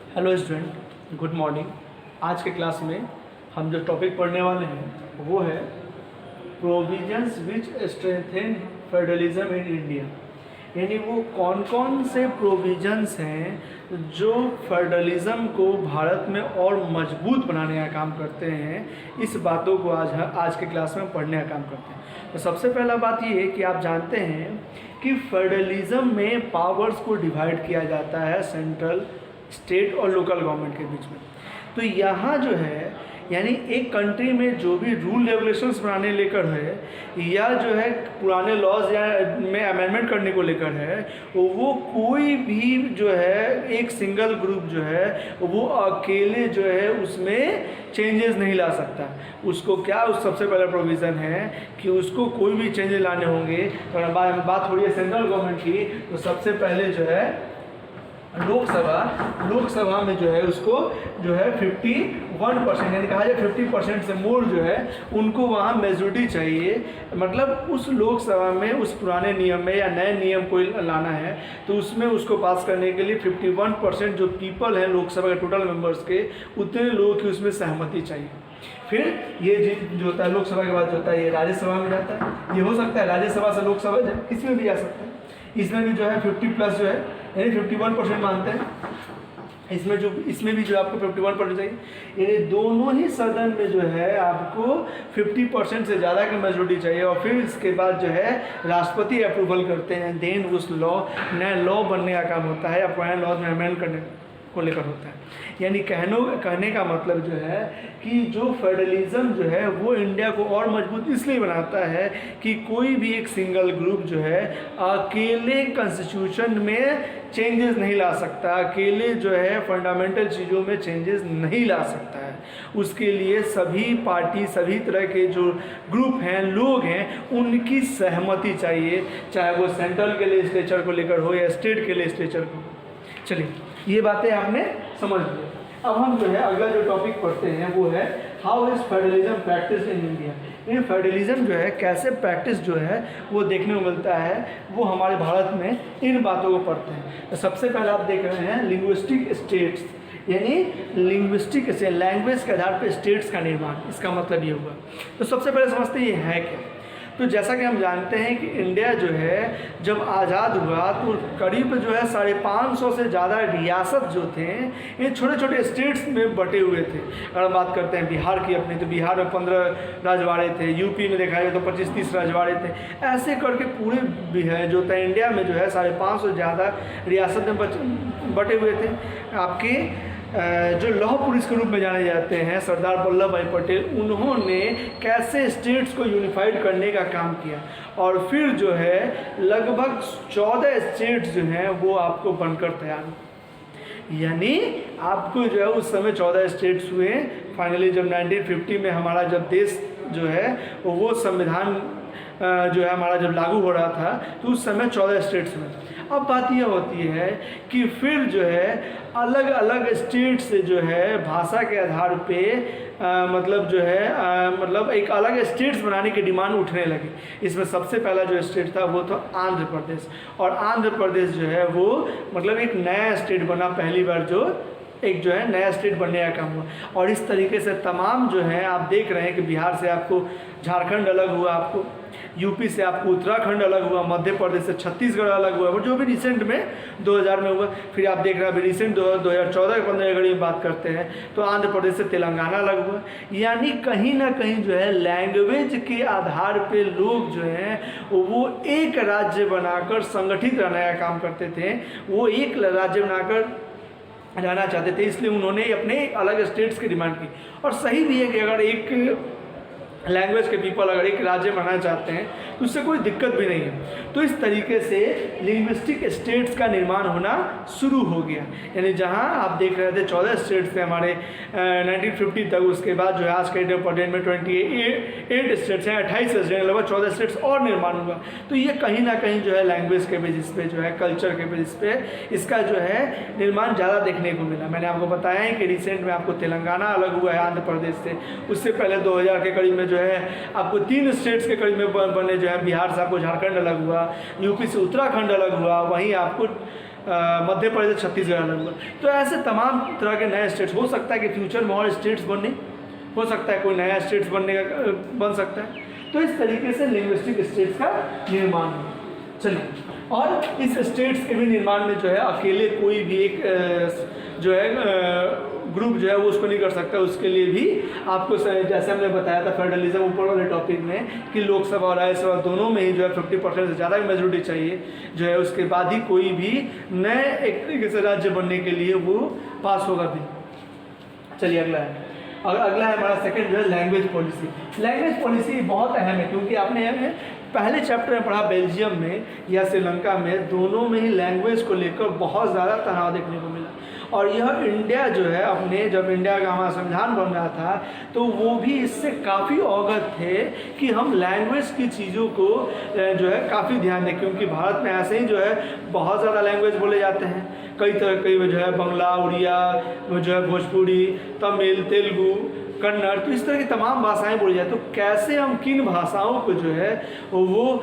Hello student, good morning. आज के class में हम जो टॉपिक पढ़ने वाले हैं वो है provisions which strengthen federalism in India. यानी वो कौन कौन से प्रोविजंस हैं जो फेडरलिज्म को भारत में और मजबूत बनाने का काम करते हैं। इस बातों को आज के क्लास में पढ़ने का काम करते हैं। तो सबसे पहला बात ये है कि आप जानते हैं कि फेडरलिज्म में पावर्स को डिवाइड किया जाता है सेंट्रल, स्टेट और लोकल गवर्नमेंट के बीच में। तो यहाँ जो है यानी एक कंट्री में जो भी रूल रेगुलेशंस बनाने लेकर है या जो है पुराने लॉज या में अमेंडमेंट करने को लेकर है, वो कोई भी जो है एक सिंगल ग्रुप जो है वो अकेले जो है उसमें चेंजेस नहीं ला सकता। उसको क्या उस सबसे पहला प्रोविज़न है कि उसको कोई भी चेंजेस लाने होंगे। तो बात हो रही है सेंट्रल गवर्नमेंट की, तो सबसे पहले जो है लोकसभा में जो है उसको जो है 51% यानी कहा जाए 50% से मोर जो है उनको वहाँ मेजोरिटी चाहिए। मतलब उस लोकसभा में उस पुराने नियम में या नए नियम को लाना है तो उसमें उसको पास करने के लिए 51% जो पीपल हैं लोकसभा के टोटल मेंबर्स के, उतने लोगों की उसमें सहमति चाहिए। फिर ये जो होता है लोकसभा के बाद जो होता है ये राज्यसभा में जाता है। ये हो सकता है राज्यसभा से लोकसभा इसमें भी आ सकता है। इसमें भी जो है 50 प्लस जो है यानी 51% मानते हैं। इसमें भी जो आपको 51% चाहिए। यानी दोनों ही सदन में जो है आपको 50% से ज़्यादा की मेजोरिटी चाहिए। और फिर इसके बाद जो है राष्ट्रपति अप्रूवल करते हैं। देन उस नया लॉ बनने का काम होता है या पुराने लॉज में अमेंड करने को लेकर होता है। यानी कहने का मतलब जो है कि जो फेडरलिज्म जो है वो इंडिया को और मजबूत इसलिए बनाता है कि कोई भी एक सिंगल ग्रुप जो है अकेले कॉन्स्टिट्यूशन में चेंजेस नहीं ला सकता, अकेले जो है फंडामेंटल चीज़ों में चेंजेस नहीं ला सकता है। उसके लिए सभी पार्टी, सभी तरह के जो ग्रुप हैं, लोग हैं, उनकी सहमति चाहिए, चाहे वो सेंट्रल के लेजिस्लेचर को लेकर हो या स्टेट के लेजिस्लेचर को। चलिए, ये बातें आपने समझ ली। अब हम जो है अगला जो टॉपिक पढ़ते हैं वो है how is federalism practice in India. ये फेडरलिज्म जो है कैसे प्रैक्टिस जो है वो देखने को मिलता है, वो हमारे भारत में इन बातों को पढ़ते हैं। तो सबसे पहले आप देख रहे हैं लिंग्विस्टिक स्टेट्स, यानी लिंग्विस्टिक से लैंग्वेज के आधार पर स्टेट्स का निर्माण। इसका मतलब ये हुआ। तो सबसे पहले समझते ये है क्या। तो जैसा कि हम जानते हैं कि इंडिया जो है जब आज़ाद हुआ तो करीब जो है 550 से ज़्यादा रियासत जो थे ये छोटे छोटे स्टेट्स में बटे हुए थे। अगर हम बात करते हैं बिहार की अपनी, तो बिहार में 15 रजवाड़े थे, यूपी में देखा जाए तो 25-30 रजवाड़े थे। ऐसे करके पूरे जो था इंडिया में जो है 550 से ज़्यादा रियासत में बटे हुए थे। आपके जो लौह पुरुष के रूप में जाने जाते हैं सरदार वल्लभ भाई पटेल, उन्होंने कैसे स्टेट्स को यूनिफाइड करने का काम किया और फिर जो है लगभग 14 स्टेट्स जो हैं वो आपको बनकर तैयार हुए। यानी आपको जो है उस समय 14 स्टेट्स हुए। फाइनली जब 1950 में हमारा जब देश जो है वो संविधान जो है हमारा जब लागू हो रहा था तो उस समय 14 स्टेट्स में। अब बात यह होती है कि फिर जो है अलग अलग स्टेट से जो है भाषा के आधार पे मतलब जो है मतलब एक अलग स्टेट्स बनाने की डिमांड उठने लगी। इसमें सबसे पहला जो स्टेट था वो था आंध्र प्रदेश। और आंध्र प्रदेश जो है वो मतलब एक नया स्टेट बना, पहली बार जो एक जो है नया स्टेट बनने का काम हुआ। और इस तरीके से तमाम जो है आप देख रहे हैं कि बिहार से आपको झारखंड अलग हुआ, आपको यूपी से आपको उत्तराखंड अलग हुआ, मध्य प्रदेश से छत्तीसगढ़ अलग हुआ, और जो भी रिसेंट में 2000 में हुआ। फिर आप देख रहे हैं अभी रिसेंट 2014-15 की बात करते हैं तो आंध्र प्रदेश से तेलंगाना अलग हुआ। यानी कहीं ना कहीं जो है लैंग्वेज के आधार पे लोग जो हैं वो एक राज्य बनाकर संगठित रहने का काम करते थे, वो एक राज्य बनाकर रहना चाहते थे। इसलिए उन्होंने अपने अलग स्टेट्स की डिमांड की। और सही भी है कि अगर एक लैंग्वेज के पीपल अगर एक राज्य बनाना चाहते हैं तो उससे कोई दिक्कत भी नहीं है। तो इस तरीके से लिंग्विस्टिक स्टेट्स का निर्माण होना शुरू हो गया। यानी जहां आप देख रहे थे 14 स्टेट्स थे हमारे 1950 तक, उसके बाद जो है आज के डेट में 28 स्टेट्स हैं, 28 स्टेट लगभग 14 स्टेट्स और निर्माण हुआ। तो ये कहीं ना कहीं जो है लैंग्वेज के बेसिस पे जो है कल्चर के बेसिस पे इसका जो है निर्माण ज़्यादा देखने को मिला। मैंने आपको बताया है कि रिसेंट में आपको तेलंगाना अलग हुआ है आंध्र प्रदेश से। उससे पहले 2000 के करीब में जो है आपको 3 स्टेट्स के करीब में बने जो है बिहार से आपको झारखंड अलग हुआ, यूपी से उत्तराखंड अलग हुआ, वहीं आपको मध्य प्रदेश, छत्तीसगढ़ अलग हुआ। तो ऐसे तमाम तरह के नए स्टेट्स हो सकता है कि फ्यूचर में और स्टेट्स बनने, हो सकता है कोई नया स्टेट्स बन सकता है। तो इस तरीके से लिंग्विस्टिक स्टेट्स का निर्माण हुआ। चलिए, और इस स्टेट्स के भी निर्माण में जो है अकेले कोई भी एक जो है ग्रुप जो है वो उसको नहीं कर सकता। उसके लिए भी आपको जैसे हमने बताया था फेडरलिज्म ऊपर वाले टॉपिक में कि लोकसभा और राज्यसभा दोनों में ही जो है 50% से ज़्यादा मेजोरिटी चाहिए जो है, उसके बाद ही कोई भी नए एक तरीके से राज्य बनने के लिए वो पास होगा भी। चलिए अगला है, अगला है हमारा सेकंड जो है लैंग्वेज पॉलिसी। लैंग्वेज पॉलिसी बहुत अहम है क्योंकि आपने पहले चैप्टर में पढ़ा बेल्जियम में या श्रीलंका में, दोनों में ही लैंग्वेज को लेकर बहुत ज़्यादा तनाव देखने को मिला। और यह इंडिया जो है अपने, जब इंडिया का हमारा संविधान बन रहा था तो वो भी इससे काफ़ी अवगत थे कि हम लैंग्वेज की चीज़ों को जो है काफ़ी ध्यान दें, क्योंकि भारत में ऐसे ही जो है बहुत ज़्यादा लैंग्वेज बोले जाते हैं, कई तरह के जो है बंगला, उड़िया, जो है भोजपुरी, तमिल, तेलुगु, कन्नड़, तो इस तरह की तमाम भाषाएं बोली जाती। तो कैसे हम किन भाषाओं को जो है वो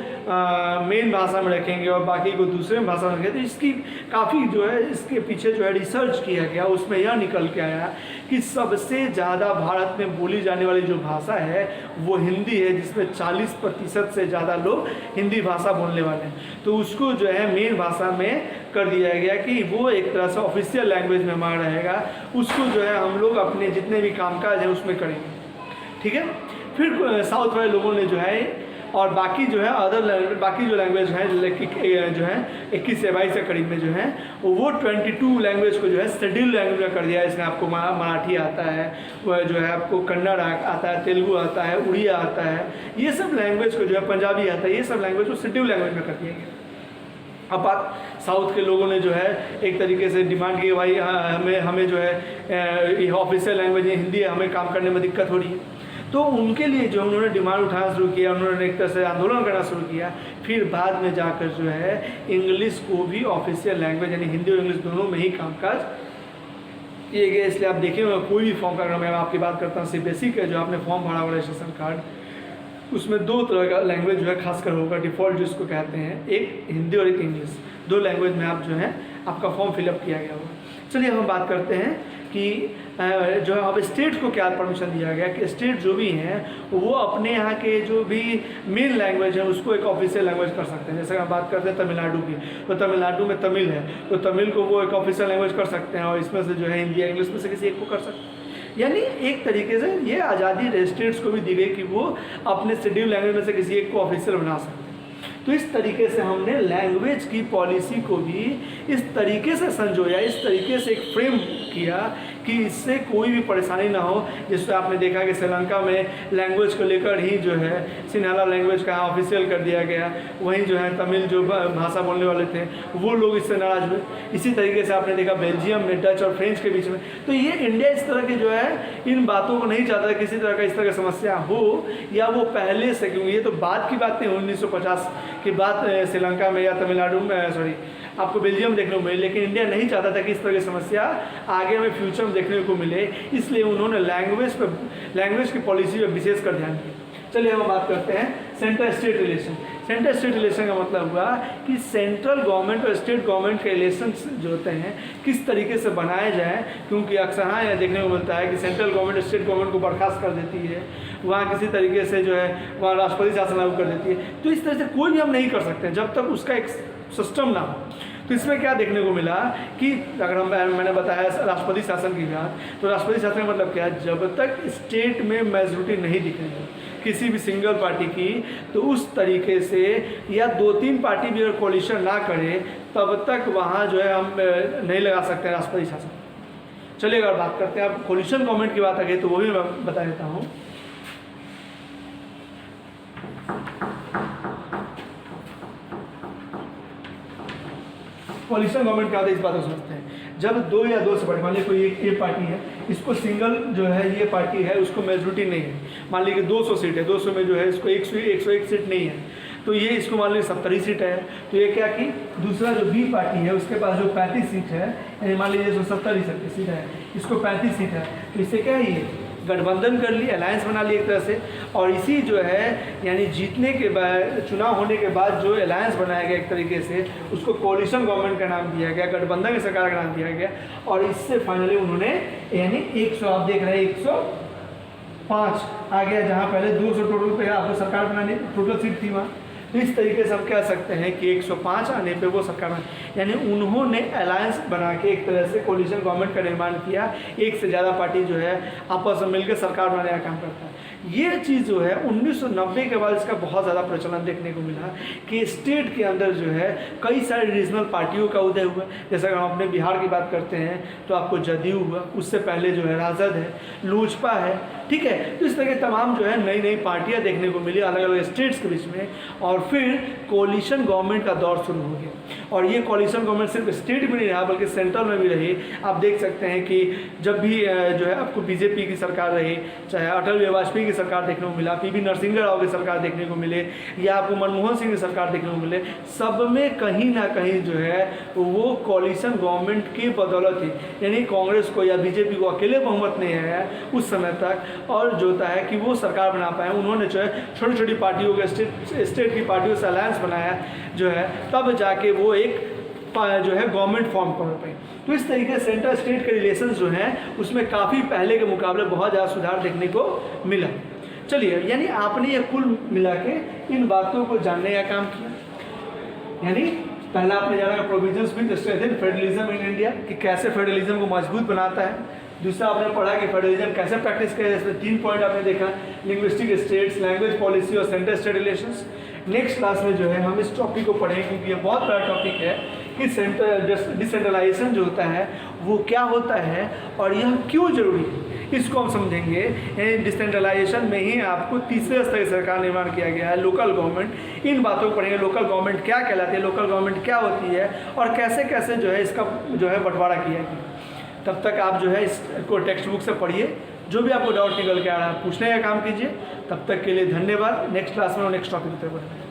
मेन भाषा में रखेंगे और बाकी को दूसरे भाषा में रखेंगे, तो इसकी काफ़ी जो है इसके पीछे जो है रिसर्च किया गया। उसमें यह निकल के आया कि सबसे ज़्यादा भारत में बोली जाने वाली जो भाषा है वो हिंदी है, जिसमें 40% से ज़्यादा लोग हिंदी भाषा बोलने वाले हैं। तो उसको जो है मेन भाषा में कर दिया गया कि वो एक तरह से ऑफिशियल लैंग्वेज में हमारा रहेगा, उसको जो है हम लोग अपने जितने भी कामकाज हैं उसमें करेंगे। ठीक है, फिर साउथ वाले लोगों ने जो है और बाकी जो है बाकी जो लैंग्वेज हैं जो है 21 या 22 के करीब में जो है वो 22 लैंग्वेज को जो है शेड्यूल लैंग्वेज में कर दिया है। इसमें आपको मराठी आता है, वह जो है आपको कन्नड़ आता है, तेलुगु आता है, उड़िया आता है, ये सब लैंग्वेज को जो है पंजाबी आता है, ये सब लैंग्वेज को शेड्यूल लैंग्वेज में कर दिया गया। अब बात साउथ के लोगों ने जो है एक तरीके से डिमांड की भाई हमें जो है ऑफिशियल लैंग्वेज हिंदी है, हमें काम करने में दिक्कत हो रही है। तो उनके लिए जो उन्होंने डिमांड उठाना शुरू किया, उन्होंने एक तरह से आंदोलन करना शुरू किया। फिर बाद में जाकर जो है इंग्लिश को भी ऑफिशियल लैंग्वेज यानी हिंदी और इंग्लिश दोनों में ही कामकाज किए गए। इसलिए आप देखेंगे कोई भी फॉर्म का, अगर मैं आपकी बात करता हूँ CBSE का जो आपने फॉर्म भरा हुआ रजिस्ट्रेशन कार्ड, उसमें 2 तरह का लैंग्वेज जो है खासकर होगा, डिफ़ॉल्ट जिसको कहते हैं, एक हिंदी और एक इंग्लिश, 2 लैंग्वेज में आप जो है आपका फॉर्म फिलअप किया गया होगा। चलिए हम बात करते हैं कि जो है अब स्टेट को क्या परमिशन दिया गया कि स्टेट जो भी हैं वो अपने यहाँ के जो भी मेन लैंग्वेज है उसको एक ऑफिशियल लैंग्वेज कर सकते हैं। जैसे हम बात करते हैं तमिलनाडु की, तो तमिलनाडु में तमिल है तो तमिल को वो एक ऑफिशियल लैंग्वेज कर सकते हैं और इसमें से जो है हिंदी या इंग्लिश में से किसी एक को कर सकते हैं। यानी एक तरीके से ये आज़ादी स्टेट्स को भी दी गई कि वो अपने शेड्यूल लैंग्वेज में से किसी एक को ऑफिशियल बना सकते हैं। तो इस तरीके से हमने लैंग्वेज की पॉलिसी को भी इस तरीके से संजोया, इस तरीके से एक फ्रेम किया कि इससे कोई भी परेशानी ना हो। जिससे आपने देखा कि श्रीलंका में लैंग्वेज को लेकर ही जो है सिन्हाला लैंग्वेज का ऑफिशियल कर दिया गया, वहीं जो है तमिल जो भाषा बोलने वाले थे वो लोग इससे नाराज हुए। इसी तरीके से आपने देखा बेल्जियम में डच और फ्रेंच के बीच में। तो ये इंडिया इस तरह की जो है इन बातों को नहीं चाहता किसी तरह का इस तरह की समस्या हो, या वो पहले से, क्योंकि ये तो बाद की बातें 1950 की बात श्रीलंका में या तमिलनाडु में आपको बेल्जियम देखने को मिले, लेकिन इंडिया नहीं चाहता था कि इस तरह की समस्या आगे में फ्यूचर में देखने को मिले। इसलिए उन्होंने लैंग्वेज की पॉलिसी पर विशेष कर ध्यान दिया। चलिए हम बात करते हैं central state relation. Central state relation का मतलब हुआ कि सेंट्रल गवर्नमेंट और स्टेट गवर्नमेंट के रिलेशन जो होते हैं किस तरीके से बनाए जाएँ, क्योंकि अक्सर हाँ यह देखने को मिलता है कि सेंट्रल गवर्नमेंट स्टेट गवर्नमेंट को बर्खास्त कर देती है, वहाँ किसी तरीके से जो है वहाँ राष्ट्रपति शासन लागू कर देती है। तो इस तरह से कोई भी हम नहीं कर सकते जब तक उसका एक सिस्टम ना हो। तो इसमें क्या देखने को मिला कि अगर मैंने बताया राष्ट्रपति शासन की बात, तो राष्ट्रपति शासन का मतलब क्या है, जब तक स्टेट में मेजोरिटी नहीं दिखेगी किसी भी सिंगल पार्टी की, तो उस तरीके से या 2-3 पार्टी भी अगर कोलिशन ना करे तब तक वहाँ जो है हम नहीं लगा सकते राष्ट्रपति शासन। चलिए अगर बात करते हैं, अब कोलिशन गवर्नमेंट की बात आ गई तो वो भी मैं बता देता हूँ। कोलिशन गवर्नमेंट क्या होता है इस बात को समझते हैं। जब 2 या 2 से बड़े, मान लीजिए कोई एक पार्टी है, इसको सिंगल जो है ये पार्टी है उसको मेजोरिटी नहीं है, मान लीजिए 200 सीट है, 200 में जो है इसको 101 सीट नहीं है, तो ये इसको मान लीजिए 70 सीट है। तो ये क्या कि दूसरा जो बी पार्टी है उसके पास जो 35 सीट है, यानी मान लीजिए 70 सीट है, इसको 35 सीट है, तो इससे क्या है गठबंधन कर ली, अलायंस बना ली एक तरह से। और इसी जो है यानी जीतने के बाद, चुनाव होने के बाद जो अलायंस बनाया गया एक तरीके से, उसको कोलिशन गवर्नमेंट का नाम दिया गया, गठबंधन की सरकार का नाम दिया गया। और इससे फाइनली उन्होंने यानी 100, आप देख रहे हैं 105 आ गया, जहाँ पहले 200 टोटल पे आपको सरकार बनानी टोटल सीट थी वहाँ। तो इस तरीके से हम कह सकते हैं कि 105 आने पे वो सरकार यानी उन्होंने अलायंस बना के एक तरह से कोलिशन गवर्नमेंट का निर्माण किया। एक से ज़्यादा पार्टी जो है आपस में मिलकर सरकार बनाने का काम करता है। ये चीज़ जो है 1990 के बाद इसका बहुत ज़्यादा प्रचलन देखने को मिला कि स्टेट के अंदर जो है कई सारे रीजनल पार्टियों का उदय हुआ। जैसे अगर हम अपने बिहार की बात करते हैं तो आपको जदयू हुआ, उससे पहले जो है राजद है, लोजपा है, ठीक है। तो इस तरह के तमाम जो है नई नई पार्टियां देखने को मिली अलग अलग स्टेट्स के बीच में। और फिर कोलिशन गवर्नमेंट का दौर शुरू हो गया। और ये कोलिशन गवर्नमेंट सिर्फ स्टेट में नहीं रहा बल्कि सेंट्रल में भी रही। आप देख सकते हैं कि जब भी जो है आपको बीजेपी की सरकार रही, चाहे अटल बिहारी वाजपेयी की सरकार देखने को मिला, पीवी नरसिंह राव की सरकार देखने को मिले, या आपको मनमोहन सिंह की सरकार देखने को मिले, सब में कहीं ना कहीं जो है वो कोलिशन गवर्नमेंट की बदौलत ही, यानी कांग्रेस को या बीजेपी को अकेले बहुमत नहीं आया उस समय तक। और जो होता है कि वो सरकार बना पाए, उन्होंने जो है छोटी छोटी पार्टियों के स्टेट की पार्टियों से अलायंस बनाया जो है, तब जाके वो एक जो है गवर्नमेंट फॉर्म कर पाए। तो इस तरीके से सेंट्रल स्टेट के रिलेशन जो हैं उसमें काफ़ी पहले के मुकाबले बहुत ज़्यादा सुधार देखने को मिला। चलिए, यानी आपने ये कुल मिला के इन बातों को जानने का काम किया। यानी पहला आपने जाना provisions with strengthen federalism in India, कि कैसे फेडरलिज्म को मजबूत बनाता है। दूसरा आपने पढ़ा कि फेडरलिज्म कैसे प्रैक्टिस किया जाए, इसमें 3 पॉइंट आपने देखा, लिंग्विस्टिक स्टेट्स, लैंग्वेज पॉलिसी और central state relations. Next class में जो है हम इस टॉपिक को पढ़ेंगे क्योंकि ये बहुत बड़ा टॉपिक है कि डिसेंट्रलाइजेशन जो होता है वो क्या होता है और यह क्यों जरूरी है, इसको हम समझेंगे। डिसेंट्रलाइजेशन में ही आपको तीसरे स्तर की सरकार निर्माण किया गया है, लोकल गवर्नमेंट। इन बातों को पढ़ेंगे, लोकल गवर्नमेंट क्या कहलाती है, लोकल गवर्नमेंट क्या होती है और कैसे कैसे जो है इसका जो है बंटवारा किया गया। तब तक आप जो है इसको टेक्स्ट बुक से पढ़िए, जो भी आपको डाउट निकल के आ रहा है पूछने का काम कीजिए। तब तक के लिए धन्यवाद। नेक्स्ट क्लास में नेक्स्ट टॉपिक पर पढ़ेंगे।